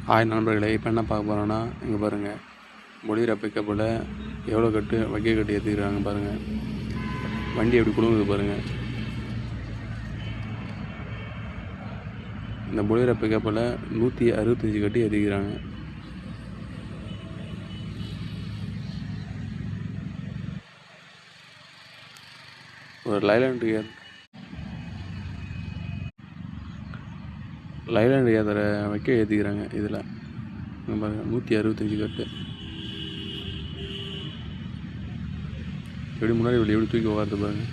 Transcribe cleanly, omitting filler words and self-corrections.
Hi நண்பர்களே, இப்போ என்ன பார்க்க போகிறோன்னா, இங்கே பாருங்கள், பொலிரோ பிக்கப்பில் எவ்வளோ வைக்க கட்டு ஏற்றிக்கிறாங்க பாருங்கள். வண்டி எப்படி குலுங்குது பாருங்கள். இந்த பொலிரோ பிக்கப்பில் 165 கட்டு ஏற்றிக்கிறாங்க. ஒரு லைலாண்டு ஏற்றுற வைக்க ஏற்றிக்கிறாங்க. இதில் பாருங்கள், 165 கட்டு. எப்படி முன்னாடி எப்படி தூக்கி உட்காருது பாருங்கள்.